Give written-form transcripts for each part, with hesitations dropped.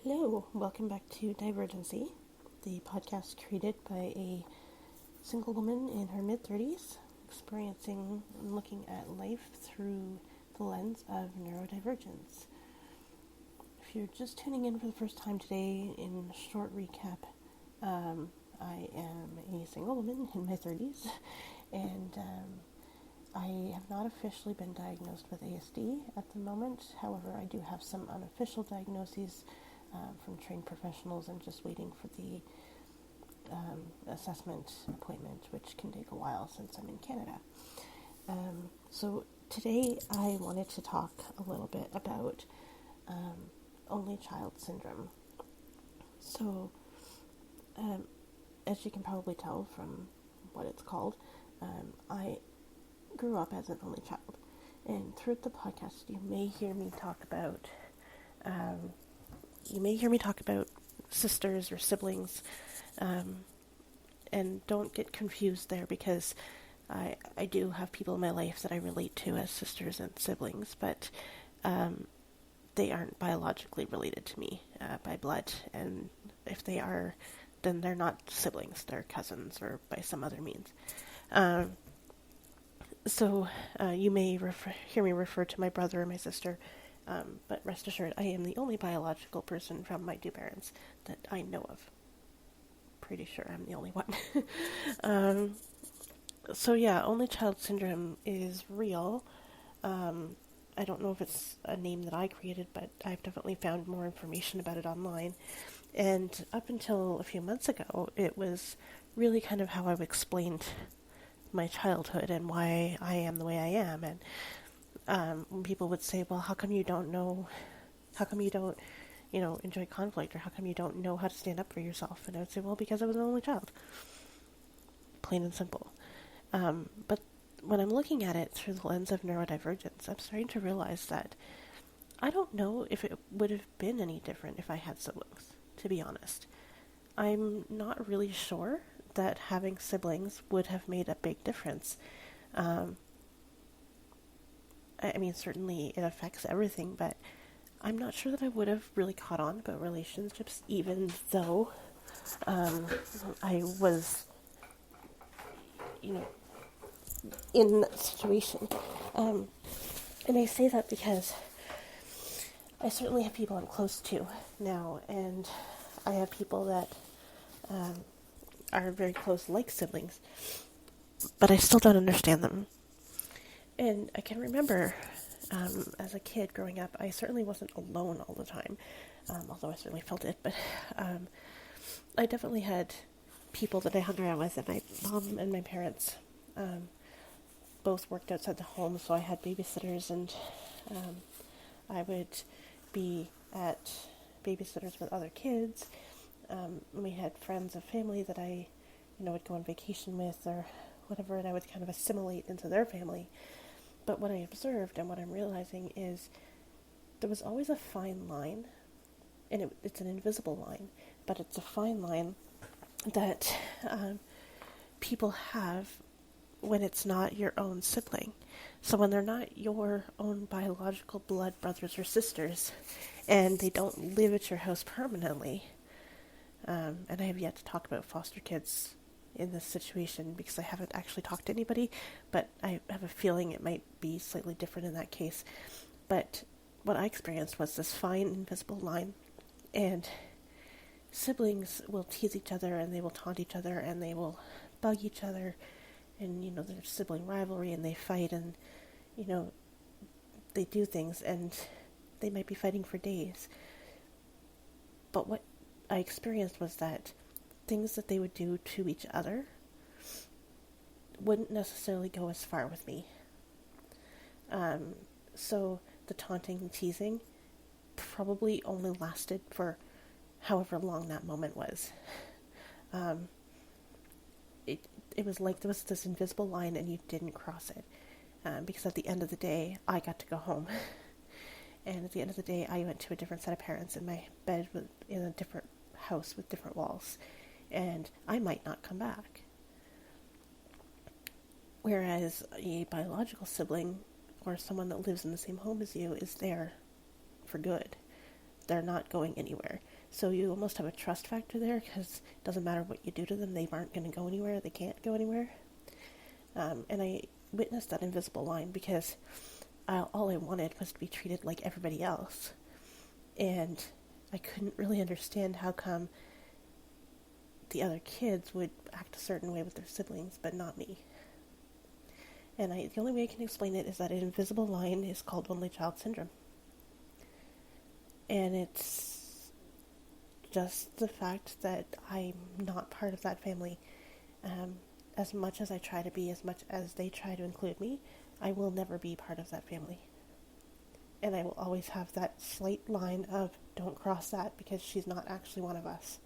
Hello, welcome back to Divergency, the podcast created by a single woman in her mid-30s, experiencing and looking at life through the lens of neurodivergence. If you're just tuning in for the first time today, in a short recap, I am a single woman in my 30s, and I have not officially been diagnosed with ASD at the moment. However, I do have some unofficial diagnoses from trained professionals and just waiting for the assessment appointment, which can take a while since I'm in Canada. So today I wanted to talk a little bit about only child syndrome. So as you can probably tell from what it's called, I grew up as an only child, and throughout the podcast you may hear me talk about sisters or siblings, and don't get confused there, because I do have people in my life that I relate to as sisters and siblings, but they aren't biologically related to me by blood, and if they are, then they're not siblings, they're cousins or by some other means. So you may hear me refer to my brother and my sister, but rest assured, I am the only biological person from my two parents that I know of. Pretty sure I'm the only one. So yeah, only child syndrome is real. I don't know if it's a name that I created, but I've definitely found more information about it online. And up until a few months ago, it was really kind of how I've explained my childhood and why I am the way I am. And when people would say, well, how come you don't, enjoy conflict, or how come you don't know how to stand up for yourself? And I would say, well, because I was an only child. Plain and simple. But when I'm looking at it through the lens of neurodivergence, I'm starting to realize that I don't know if it would have been any different if I had siblings, to be honest. I'm not really sure that having siblings would have made a big difference. I mean, certainly it affects everything, but I'm not sure that I would have really caught on about relationships, even though I was, in that situation. And I say that because I certainly have people I'm close to now, and I have people that are very close, like siblings, but I still don't understand them. And I can remember, as a kid growing up, I certainly wasn't alone all the time, although I certainly felt it, but I definitely had people that I hung around with, and my mom and my parents both worked outside the home, so I had babysitters, and I would be at babysitters with other kids. We had friends of family that I, would go on vacation with or whatever, and I would kind of assimilate into their family. But what I observed and what I'm realizing is there was always a fine line, and it's an invisible line, but it's a fine line that people have when it's not your own sibling. So when they're not your own biological blood brothers or sisters, and they don't live at your house permanently, and I have yet to talk about foster kids in this situation because I haven't actually talked to anybody, but I have a feeling it might be slightly different in that case. But what I experienced was this fine, invisible line, and siblings will tease each other, and they will taunt each other, and they will bug each other, and, there's sibling rivalry, and they fight, and, they do things, and they might be fighting for days. But what I experienced was that things that they would do to each other wouldn't necessarily go as far with me. So the taunting and teasing probably only lasted for however long that moment was. It was like there was this invisible line and you didn't cross it. Because at the end of the day, I got to go home. And at the end of the day, I went to a different set of parents, and my bed was in a different house with different walls. And I might not come back. Whereas a biological sibling or someone that lives in the same home as you is there for good. They're not going anywhere. So you almost have a trust factor there, because it doesn't matter what you do to them, they aren't going to go anywhere, they can't go anywhere. And I witnessed that invisible line, because all I wanted was to be treated like everybody else. And I couldn't really understand how come the other kids would act a certain way with their siblings, but not me. And the only way I can explain it is that an invisible line is called only child syndrome. And it's just the fact that I'm not part of that family. As much as I try to be, as much as they try to include me, I will never be part of that family. And I will always have that slight line of, don't cross that, because she's not actually one of us.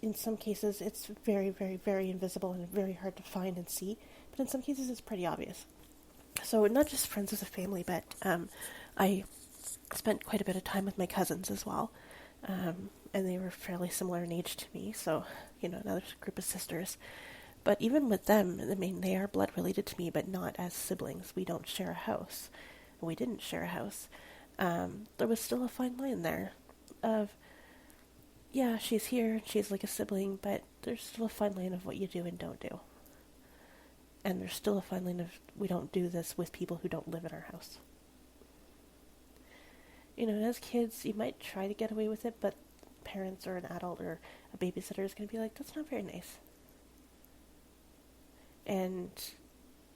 In some cases, it's very, very, very invisible and very hard to find and see, but in some cases, it's pretty obvious. So not just friends as a family, but I spent quite a bit of time with my cousins as well, and they were fairly similar in age to me, so, another group of sisters. But even with them, I mean, they are blood related to me, but not as siblings. We don't share a house. We didn't share a house. There was still a fine line there of, yeah, she's here, she's like a sibling, but there's still a fine line of what you do and don't do. And there's still a fine line of, we don't do this with people who don't live in our house. As kids, you might try to get away with it, but parents or an adult or a babysitter is going to be like, that's not very nice. And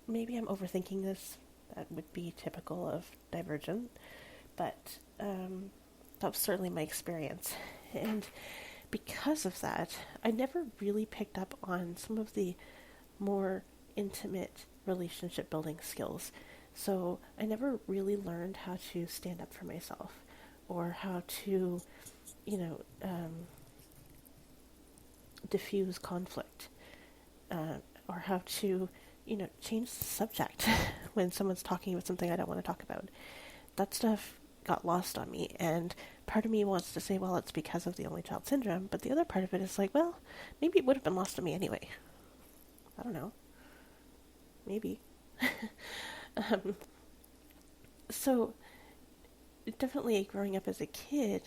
maybe I'm overthinking this. That would be typical of Divergent, but that was certainly my experience. And because of that, I never really picked up on some of the more intimate relationship building skills. So I never really learned how to stand up for myself, or how to, diffuse conflict, or how to, change the subject when someone's talking about something I don't want to talk about. That stuff got lost on me, and part of me wants to say, well, it's because of the only child syndrome, but the other part of it is like, well, maybe it would have been lost on me anyway. I don't know. Maybe. So, definitely growing up as a kid,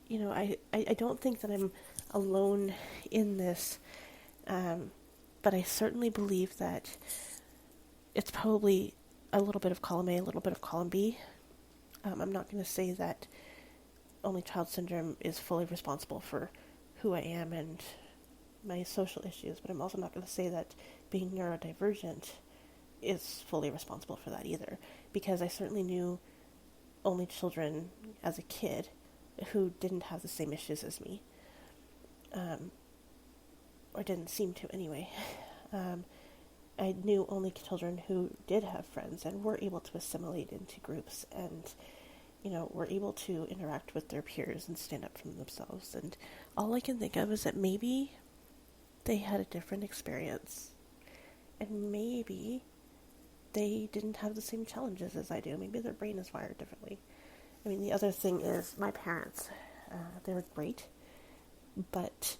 I don't think that I'm alone in this, but I certainly believe that it's probably a little bit of column A, a little bit of column B. I'm not going to say that only child syndrome is fully responsible for who I am and my social issues, but I'm also not going to say that being neurodivergent is fully responsible for that either, because I certainly knew only children as a kid who didn't have the same issues as me, or didn't seem to anyway. I knew only children who did have friends and were able to assimilate into groups and, were able to interact with their peers and stand up for themselves. And all I can think of is that maybe they had a different experience, and maybe they didn't have the same challenges as I do. Maybe their brain is wired differently. I mean, the other thing is my parents. They were great, but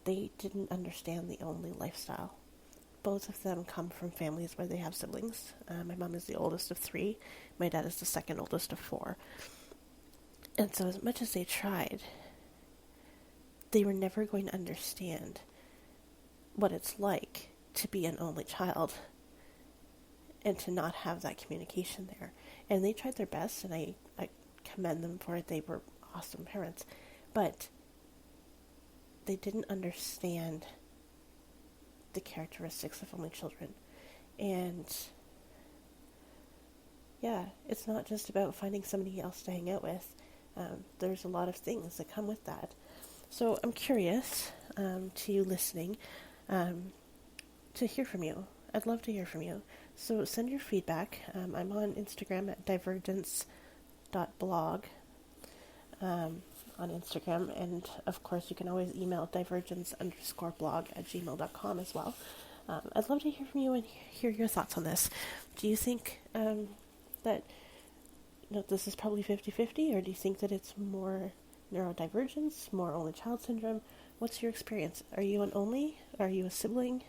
they didn't understand the only lifestyle. Both of them come from families where they have siblings. My mom is the oldest of 3. My dad is the second oldest of 4. And so as much as they tried, they were never going to understand what it's like to be an only child and to not have that communication there. And they tried their best, and I commend them for it. They were awesome parents. But they didn't understand the characteristics of only children. And yeah, it's not just about finding somebody else to hang out with. There's a lot of things that come with that. So I'm curious, to you listening, to hear from you. I'd love to hear from you. So send your feedback. I'm on Instagram at divergence.blog on Instagram. And of course, you can always email divergence_blog@gmail.com as well. I'd love to hear from you and hear your thoughts on this. Do you think that this is probably 50-50, or do you think that it's more neurodivergence, more only child syndrome? What's your experience? Are you an only? Are you a sibling?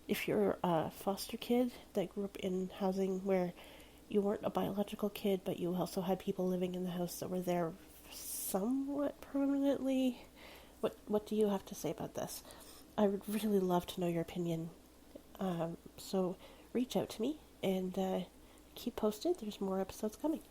If you're a foster kid that grew up in housing where, you weren't a biological kid, but you also had people living in the house that were there somewhat permanently. What do you have to say about this? I would really love to know your opinion. So reach out to me and keep posted. There's more episodes coming.